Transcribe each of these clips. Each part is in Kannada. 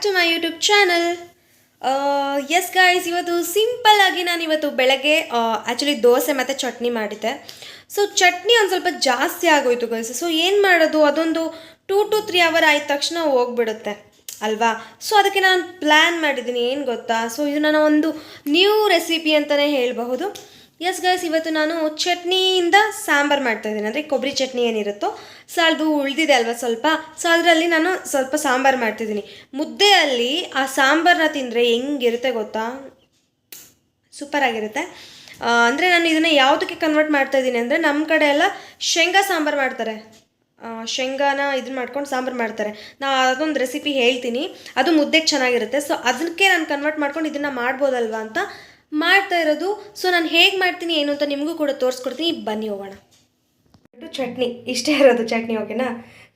To my YouTube channel. Yes guys, ಇವತ್ತು ಸಿಂಪಲ್ ಆಗಿ ನಾನು ಇವತ್ತು ಬೆಳಗ್ಗೆ ಆ್ಯಕ್ಚುಲಿ ದೋಸೆ ಮತ್ತು ಚಟ್ನಿ ಮಾಡಿದ್ದೆ. ಸೊ ಚಟ್ನಿ ಒಂದು ಸ್ವಲ್ಪ ಜಾಸ್ತಿ ಆಗೋಯ್ತು ಗೈಸ್. ಸೊ ಏನು ಮಾಡೋದು, ಅದೊಂದು 2 to 3 ಅವರ್ ಆದ ತಕ್ಷಣ ಹೋಗ್ಬಿಡುತ್ತೆ ಅಲ್ವಾ. ಸೊ ಅದಕ್ಕೆ ನಾನು ಪ್ಲ್ಯಾನ್ ಮಾಡಿದ್ದೀನಿ, ಏನು ಗೊತ್ತಾ. ಸೊ ಇದು ನನ್ನ ಒಂದು ನ್ಯೂ ರೆಸಿಪಿ ಅಂತಲೇ ಹೇಳಬಹುದು. ಎಸ್ ಗೈಸ್, ಇವತ್ತು ನಾನು ಚಟ್ನಿಯಿಂದ ಸಾಂಬಾರು ಮಾಡ್ತಾಯಿದ್ದೀನಿ. ಅಂದರೆ ಕೊಬ್ಬರಿ ಚಟ್ನಿ ಏನಿರುತ್ತೋ, ಸೊ ಅದು ಉಳಿದಿದೆ ಅಲ್ವಾ ಸ್ವಲ್ಪ. ಸೊ ಅದರಲ್ಲಿ ನಾನು ಸ್ವಲ್ಪ ಸಾಂಬಾರು ಮಾಡ್ತಿದ್ದೀನಿ. ಮುದ್ದೆಯಲ್ಲಿ ಆ ಸಾಂಬಾರನ್ನ ತಿಂದರೆ ಹೆಂಗಿರುತ್ತೆ ಗೊತ್ತಾ, ಸೂಪರಾಗಿರುತ್ತೆ. ಅಂದರೆ ನಾನು ಇದನ್ನು ಯಾವುದಕ್ಕೆ ಕನ್ವರ್ಟ್ ಮಾಡ್ತಾಯಿದ್ದೀನಿ ಅಂದರೆ, ನಮ್ಮ ಕಡೆ ಎಲ್ಲ ಶೇಂಗಾ ಸಾಂಬಾರು ಮಾಡ್ತಾರೆ. ಶೇಂಗಾನ ಇದನ್ನ ಮಾಡ್ಕೊಂಡು ಸಾಂಬಾರು ಮಾಡ್ತಾರೆ. ನಾನು ಅದೊಂದು ರೆಸಿಪಿ ಹೇಳ್ತೀನಿ, ಅದು ಮುದ್ದೆಗೆ ಚೆನ್ನಾಗಿರುತ್ತೆ. ಸೊ ಅದಕ್ಕೆ ನಾನು ಕನ್ವರ್ಟ್ ಮಾಡ್ಕೊಂಡು ಇದನ್ನು ಮಾಡ್ಬೋದಲ್ವಾ ಅಂತ ಮಾಡ್ತಾ ಇರೋದು. ಸೊ ನಾನು ಹೇಗೆ ಮಾಡ್ತೀನಿ ಏನು ಅಂತ ನಿಮಗೂ ಕೂಡ ತೋರಿಸ್ಕೊಡ್ತೀನಿ. ಬನ್ನಿ ಹೋಗೋಣ. ಚಟ್ನಿ ಇಷ್ಟೇ ಇರೋದು ಚಟ್ನಿ, ಓಕೆನಾ.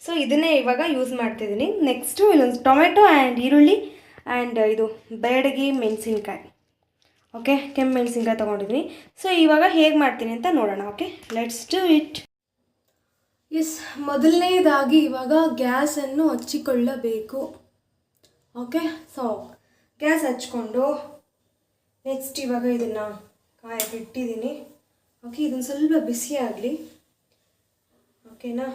ಸೊ ಇದನ್ನೇ ಇವಾಗ ಯೂಸ್ ಮಾಡ್ತಿದ್ದೀನಿ. ನೆಕ್ಸ್ಟು ಇಲ್ಲೊಂದು ಟೊಮೆಟೊ ಆ್ಯಂಡ್ ಈರುಳ್ಳಿ ಆ್ಯಂಡ್ ಇದು ಬೇಡಗಿ ಮೆಣಸಿನ್ಕಾಯಿ, ಓಕೆ, ಕೆಂಪು ಮೆಣಸಿನ್ಕಾಯಿ ತೊಗೊಂಡಿದ್ದೀನಿ. ಸೊ ಇವಾಗ ಹೇಗೆ ಮಾಡ್ತೀನಿ ಅಂತ ನೋಡೋಣ. Okay, let's do it. Yes, ಮೊದಲನೇದಾಗಿ ಇವಾಗ ಗ್ಯಾಸನ್ನು ಹಚ್ಚಿಕೊಳ್ಳಬೇಕು. ಓಕೆ, ಸೊ ಗ್ಯಾಸ್ ಹಚ್ಕೊಂಡು ನೆಕ್ಸ್ಟ್ ಇವಾಗ ಇದನ್ನು ಕಾಯಕ್ಕೆ ಇಟ್ಟಿದ್ದೀನಿ. ಓಕೆ, ಇದನ್ನು ಸ್ವಲ್ಪ ಬಿಸಿ ಆಗಲಿ, ಓಕೆನಾ.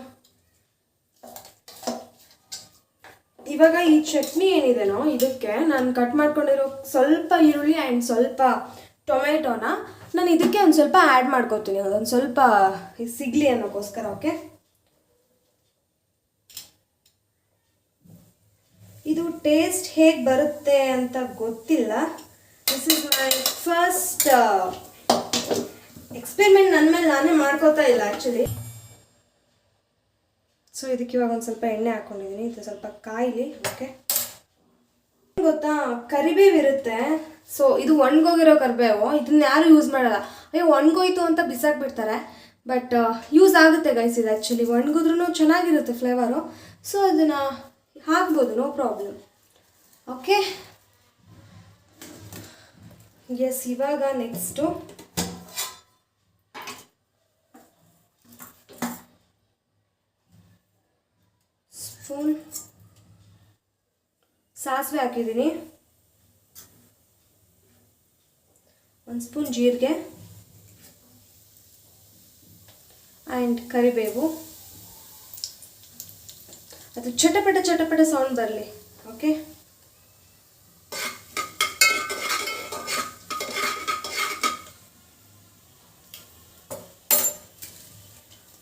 ಇವಾಗ ಈ ಚಟ್ನಿ ಏನಿದೆನೋ ಇದಕ್ಕೆ ನಾನು ಕಟ್ ಮಾಡ್ಕೊಂಡಿರೋ ಸ್ವಲ್ಪ ಈರುಳ್ಳಿ ಆ್ಯಂಡ್ ಸ್ವಲ್ಪ ಟೊಮೆಟೊನ ನಾನು ಇದಕ್ಕೆ ಒಂದು ಸ್ವಲ್ಪ ಆ್ಯಡ್ ಮಾಡ್ಕೊತೀನಿ, ಅದೊಂದು ಸ್ವಲ್ಪ ಸಿಗಲಿ ಅನ್ನೋಕ್ಕೋಸ್ಕರ. ಓಕೆ, ಇದು ಟೇಸ್ಟ್ ಹೇಗೆ ಬರುತ್ತೆ ಅಂತ ಗೊತ್ತಿಲ್ಲ. This is my first experiment. ನನ್ನ ಮೇಲೆ ನಾನೇ ಮಾಡ್ಕೋತಾ ಇಲ್ಲ ಆ್ಯಕ್ಚುಲಿ. ಸೊ ಇದಕ್ಕೆ ಇವಾಗ ಒಂದು ಸ್ವಲ್ಪ ಎಣ್ಣೆ ಹಾಕ್ಕೊಂಡಿದ್ದೀನಿ, ಇದು ಸ್ವಲ್ಪ ಕಾಯಿಲಿ. ಓಕೆ, ಗೊತ್ತಾ, ಕರಿಬೇವು ಇರುತ್ತೆ. ಸೊ ಇದು ಒಣಗೋಗಿರೋ ಕರಿಬೇವು, ಇದನ್ನ ಯಾರು ಯೂಸ್ ಮಾಡಲ್ಲ. ಅಯ್ಯೋ ಒಣಗೋಯ್ತು ಅಂತ ಬಿಸಾಕ್ಬಿಡ್ತಾರೆ. ಬಟ್ ಯೂಸ್ ಆಗುತ್ತೆ ಗೈಸ್ ಇದು. ಆ್ಯಕ್ಚುಲಿ ಒಣಗಿದ್ರೂ ಚೆನ್ನಾಗಿರುತ್ತೆ ಫ್ಲೇವರು. ಸೊ ಅದನ್ನು ಹಾಕ್ಬೋದು, ನೋ ಪ್ರಾಬ್ಲಮ್. ಓಕೆ, ಎಸ್, ಇವಾಗ ನೆಕ್ಸ್ಟು ಸ್ಪೂನ್ ಸಾಸಿವೆ ಹಾಕಿದ್ದೀನಿ, 1 ಸ್ಪೂನ್ ಜೀರಿಗೆ ಆ್ಯಂಡ್ ಕರಿಬೇವು. ಅದು ಚಟಪಟ ಚಟಪಟ ಸೌಂಡ್ ಬರಲಿ. ಓಕೆ,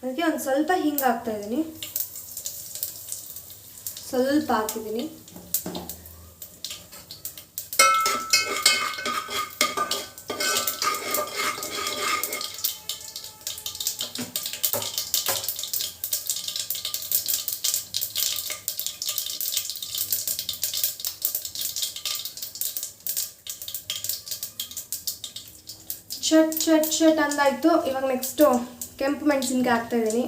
ಅದಕ್ಕೆ ಒಂದು ಸ್ವಲ್ಪ ಹಿಂಗೆ ಹಾಕ್ತಾ ಇದ್ದೀನಿ, ಸ್ವಲ್ಪ ಹಾಕಿದ್ದೀನಿ. ಚಟ್ ಚಟ್ ಚಟ್ ಅಂದಾಯಿತು. ಇವಾಗ ನೆಕ್ಸ್ಟು ಕೆಂಪು ಮೆಣಸಿನ್ಕಾಯಿ ಹಾಕ್ತಾಯಿದ್ದೀನಿ.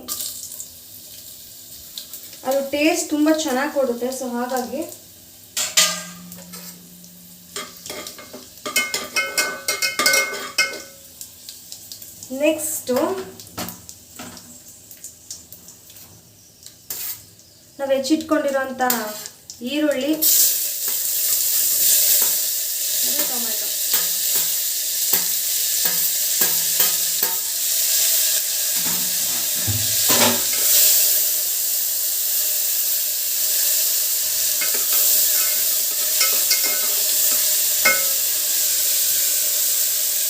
ಅದು ಟೇಸ್ಟ್ ತುಂಬ ಚೆನ್ನಾಗಿ ಕೊಡುತ್ತೆ. ಸೊ ಹಾಗಾಗಿ ನೆಕ್ಸ್ಟು ನಾವು ಹೆಚ್ಚಿಟ್ಕೊಂಡಿರೋಂಥ ಈರುಳ್ಳಿ ಮತ್ತು ಟೊಮೆಟೊ.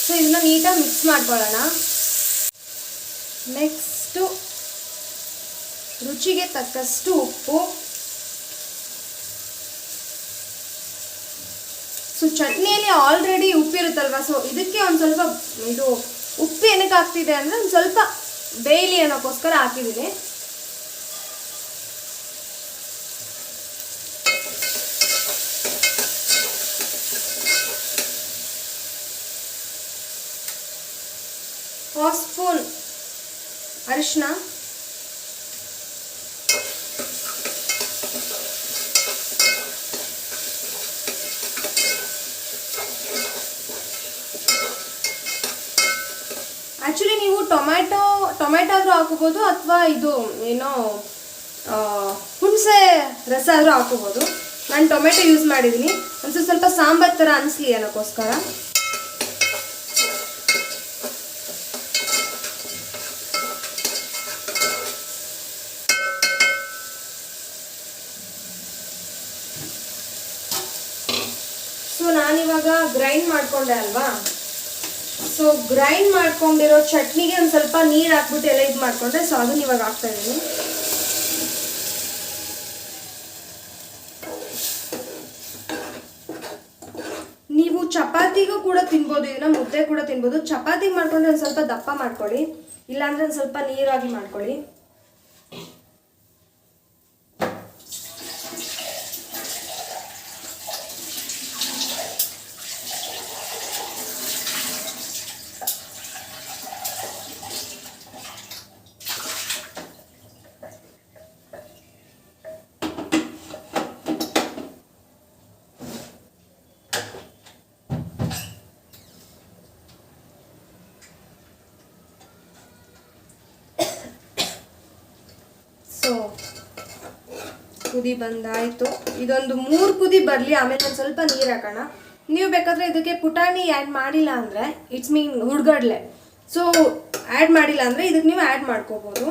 ಸೊ ಇದನ್ನ ನೀಟಾಗಿ ಮಿಕ್ಸ್ ಮಾಡ್ಕೊಳ್ಳೋಣ. ನೆಕ್ಸ್ಟು ರುಚಿಗೆ ತಕ್ಕಷ್ಟು ಉಪ್ಪು. ಸೊ ಚಟ್ನಿಯಲ್ಲಿ ಆಲ್ರೆಡಿ ಉಪ್ಪಿರುತ್ತಲ್ವ, ಸೊ ಇದಕ್ಕೆ ಒಂದು ಸ್ವಲ್ಪ ಇದು ಉಪ್ಪು ಏನಕ್ಕೆ ಹಾಕ್ತಿದೆ ಅಂದರೆ ಒಂದು ಸ್ವಲ್ಪ ಬೇಯಲಿ ಅನ್ನೋಕ್ಕೋಸ್ಕರ ಹಾಕಿದ್ದೀನಿ. ಹಾಫ್ ಸ್ಪೂನ್ ಅರಿಶಿನ, ಆ್ಯಕ್ಚುಲಿ ನೀವು ಟೊಮೆಟೊ ಆದರೂ ಹಾಕೋಬೋದು, ಅಥವಾ ಇದು ಏನೋ ಹುಣಸೆ ರಸ ಆದರೂ ಹಾಕೋಬೋದು. ನಾನು ಟೊಮೆಟೊ ಯೂಸ್ ಮಾಡಿದ್ದೀನಿ ಒಂದು ಸ್ವಲ್ಪ ಸಾಂಬಾರು ಥರ ಅನಿಸ್ಲಿ ಅನ್ನೋಕ್ಕೋಸ್ಕರ. ಸೊ ನಾನಿವಾಗ ಗ್ರೈಂಡ್ ಮಾಡ್ಕೊಂಡೆ ಅಲ್ವಾ, ಸೊ ಗ್ರೈಂಡ್ ಮಾಡ್ಕೊಂಡಿರೋ ಚಟ್ನಿಗೆ ಒಂದು ಸ್ವಲ್ಪ ನೀರು ಹಾಕ್ಬಿಟ್ಟು ಎಲ್ಲ ಇದು ಮಾಡ್ಕೊಂಡೆ. ಸೊ ಅದನ್ನ ಇವಾಗ ಹಾಕ್ತಾ ಇದ್ದೀನಿ. ನೀವು ಚಪಾತಿಗೂ ಕೂಡ ತಿನ್ಬೋದು, ಇದನ್ನ ಮುದ್ದೆ ಕೂಡ ತಿನ್ಬೋದು. ಚಪಾತಿಗೆ ಮಾಡ್ಕೊಂಡ್ರೆ ಒಂದು ಸ್ವಲ್ಪ ದಪ್ಪ ಮಾಡ್ಕೊಳ್ಳಿ, ಇಲ್ಲಾಂದ್ರೆ ಒಂದು ಸ್ವಲ್ಪ ನೀರಾಗಿ ಮಾಡ್ಕೊಳ್ಳಿ. ಸೊ ಕುದಿ ಬಂದಾಯಿತು. ಇದೊಂದು 3 ಕುದಿ ಬರಲಿ, ಆಮೇಲೆ ಒಂದು ಸ್ವಲ್ಪ ನೀರು ಹಾಕೋಣ. ನೀವು ಬೇಕಾದರೆ ಇದಕ್ಕೆ ಪುಟಾಣಿ ಆ್ಯಡ್ ಮಾಡಿಲ್ಲ ಅಂದರೆ ಇಟ್ಸ್ ಮೀನ್ ಹುಡ್ಗಡ್ಲೆ. ಸೊ ಆ್ಯಡ್ ಮಾಡಿಲ್ಲ ಅಂದರೆ ಇದಕ್ಕೆ ನೀವು ಆ್ಯಡ್ ಮಾಡ್ಕೋಬೋದು.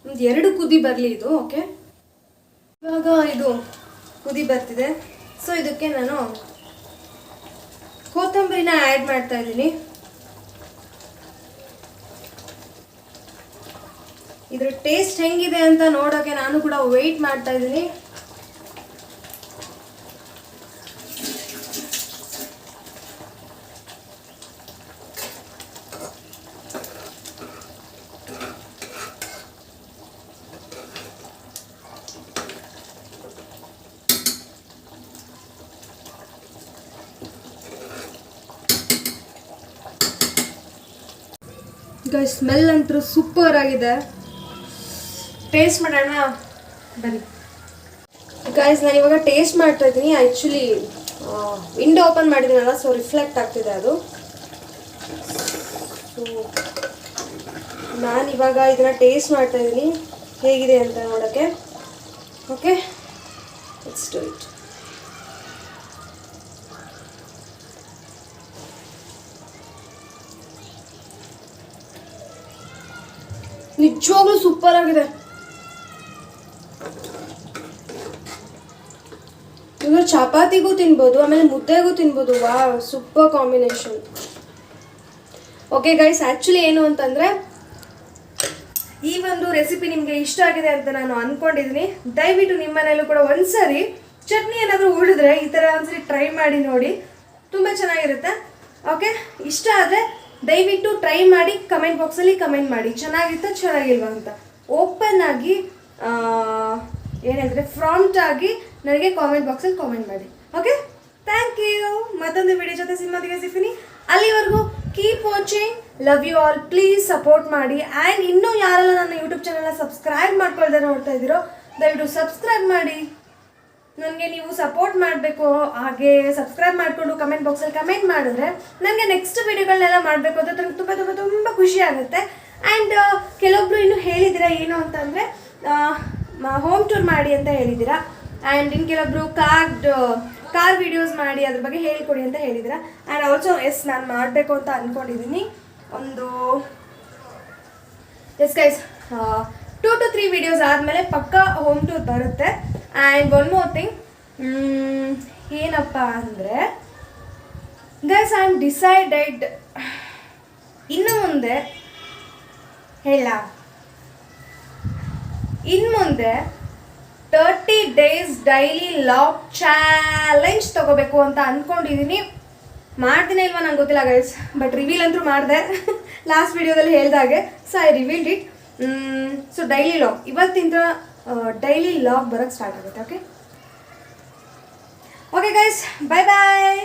ಒಂದು 2 ಕುದಿ ಬರಲಿ ಇದು. ಓಕೆ, ಇವಾಗ ಇದು ಕುದಿ ಬರ್ತಿದೆ. ಸೊ ಇದಕ್ಕೆ ನಾನು ಕೊತ್ತಂಬರಿನ ಆ್ಯಡ್ ಮಾಡ್ತಾ ಇದ್ದೀನಿ. ಇದ್ರ ಟೇಸ್ಟ್ ಹೆಂಗಿದೆ ಅಂತ ನೋಡೋಕೆ ನಾನು ಕೂಡ ವೆಯ್ಟ್ ಮಾಡ್ತಾ ಇದ್ದೀನಿ. ಸ್ಮೆಲ್ ಅಂತೂ ಸೂಪರ್ ಆಗಿದೆ. ಟೇಸ್ಟ್ ಮಾಡೋಣ ಬನ್ನಿ ಗೈಸ್. ನಾನು ಇವಾಗ ಟೇಸ್ಟ್ ಮಾಡ್ತಾ ಇದ್ದೀನಿ. ಆ್ಯಕ್ಚುಲಿ ವಿಂಡೋ ಓಪನ್ ಮಾಡಿದ್ದೀನಲ್ಲ, ಸೊ ರಿಫ್ಲೆಕ್ಟ್ ಆಗ್ತಿದೆ ಅದು. ಸೊ ನಾನಿವಾಗ ಇದನ್ನು ಟೇಸ್ಟ್ ಮಾಡ್ತಾ ಇದ್ದೀನಿ ಹೇಗಿದೆ ಅಂತ ನೋಡೋಕ್ಕೆ. Okay, let's do it. ನಿಜವಾಗ್ಲೂ ಸೂಪರ್ ಆಗಿದೆ. ಇವಾಗ ಚಪಾತಿಗೂ ತಿನ್ಬೋದು, ಆಮೇಲೆ ಮುದ್ದೆಗೂ ತಿನ್ಬೋದು. ವಾ, super combination. Okay guys, actually ಏನು ಅಂತಂದರೆ ಈ ಒಂದು ರೆಸಿಪಿ ನಿಮಗೆ ಇಷ್ಟ ಆಗಿದೆ ಅಂತ ನಾನು ಅಂದ್ಕೊಂಡಿದ್ದೀನಿ. ದಯವಿಟ್ಟು ನಿಮ್ಮ ಮನೆಯಲ್ಲೂ ಕೂಡ ಒಂದ್ಸರಿ ಚಟ್ನಿ ಏನಾದರೂ ಉಳಿದ್ರೆ ಈ ಥರ ಒಂದ್ಸರಿ ಟ್ರೈ ಮಾಡಿ ನೋಡಿ, ತುಂಬ ಚೆನ್ನಾಗಿರುತ್ತೆ. ಓಕೆ, ಇಷ್ಟ ಆದರೆ ದಯವಿಟ್ಟು ಟ್ರೈ ಮಾಡಿ ಕಮೆಂಟ್ ಬಾಕ್ಸಲ್ಲಿ ಕಮೆಂಟ್ ಮಾಡಿ ಚೆನ್ನಾಗಿತ್ತ ಚೆನ್ನಾಗಿಲ್ವಾ ಅಂತ. ಓಪನ್ ಆಗಿ ಏನು ಹೇಳಿದ್ರೆ ಫ್ರಾಂಟ್ ಆಗಿ ನನಗೆ ಕಾಮೆಂಟ್ ಬಾಕ್ಸಲ್ಲಿ ಕಾಮೆಂಟ್ ಮಾಡಿ. Okay, thank you. ಮತ್ತೊಂದು ವಿಡಿಯೋ ಜೊತೆ ಸಿನಿಮಾದಿಗೆ ಸಿಗ್ತೀನಿ. ಅಲ್ಲಿವರೆಗೂ keep watching. Love you all. Please support ಮಾಡಿ. ಆ್ಯಂಡ್ ಇನ್ನೂ ಯಾರೆಲ್ಲ ನನ್ನ ಯೂಟ್ಯೂಬ್ ಚಾನಲ್ನ ಸಬ್ಸ್ಕ್ರೈಬ್ ಮಾಡ್ಕೊಳ್ದೆ ನೋಡ್ತಾ ಇದ್ದೀರೋ ದಯವಿಟ್ಟು ಸಬ್ಸ್ಕ್ರೈಬ್ ಮಾಡಿ. ನನಗೆ ನೀವು ಸಪೋರ್ಟ್ ಮಾಡಬೇಕು. ಹಾಗೆ ಸಬ್ಸ್ಕ್ರೈಬ್ ಮಾಡಿಕೊಂಡು ಕಮೆಂಟ್ ಬಾಕ್ಸಲ್ಲಿ ಕಮೆಂಟ್ ಮಾಡಿದ್ರೆ ನನಗೆ ನೆಕ್ಸ್ಟ್ ವಿಡಿಯೋಗಳನ್ನೆಲ್ಲ ಮಾಡಬೇಕು ಅಂತ ನನಗೆ ತುಂಬ ತುಂಬ ತುಂಬ ಖುಷಿ ಆಗುತ್ತೆ. ಆ್ಯಂಡ್ ಕೆಲವೊಬ್ರು ಇನ್ನೂ ಹೇಳಿದ್ದೀರಾ ಏನು ಅಂತಂದರೆ ಹೋಮ್ ಟೂರ್ ಮಾಡಿ ಅಂತ ಹೇಳಿದ್ದೀರಾ. ಆ್ಯಂಡ್ ಇನ್ನು ಕೆಲವೊಬ್ರು ಕಾರ್ ವಿಡಿಯೋಸ್ ಮಾಡಿ ಅದ್ರ ಬಗ್ಗೆ ಹೇಳ್ಕೊಡಿ ಅಂತ ಹೇಳಿದ್ದೀರಾ. ಆ್ಯಂಡ್ ಆಲ್ಸೋ ಎಸ್, ನಾನು ಮಾಡಬೇಕು ಅಂತ ಅಂದ್ಕೊಂಡಿದ್ದೀನಿ. ಒಂದು ಎಸ್ ಗೈಸ್, 2 to 3 ವಿಡಿಯೋಸ್ ಆದಮೇಲೆ ಪಕ್ಕಾ ಹೋಮ್ ಟೂರ್ ಬರುತ್ತೆ. ಆ್ಯಂಡ್ ಒನ್ ಮೋರ್ ಥಿಂಗ್, ಏನಪ್ಪ ಅಂದರೆ ಗೈಸ್, ಐ ಆಮ್ ಡಿಸೈಡೆಡ್ ಇನ್ನು ಮುಂದೆ ಇನ್ನು ಮುಂದೆ 30 days ಡೈಲಿ ಲಾಗ್ ಚಾಲೆಂಜ್ ತೊಗೋಬೇಕು ಅಂತ ಅಂದ್ಕೊಂಡಿದ್ದೀನಿ. ಮಾಡ್ತೀನಿ ಇಲ್ವಾ ನಂಗೆ ಗೊತ್ತಿಲ್ಲ ಗೈಸ್, ಬಟ್ ರಿವೀಲ್ ಅಂತೂ ಮಾಡಿದೆ ಲಾಸ್ಟ್ ವಿಡಿಯೋದಲ್ಲಿ ಹೇಳಿದಾಗೆ. So I revealed it. So daily log ಇವತ್ತಿಂದ ಡೈಲಿ ಲಾಗ್ ಬರೋಕ್ಕೆ ಸ್ಟಾರ್ಟ್ ಆಗುತ್ತೆ. ಓಕೆ ಓಕೆ ಗೈಸ್, ಬಾಯ್ ಬಾಯ್.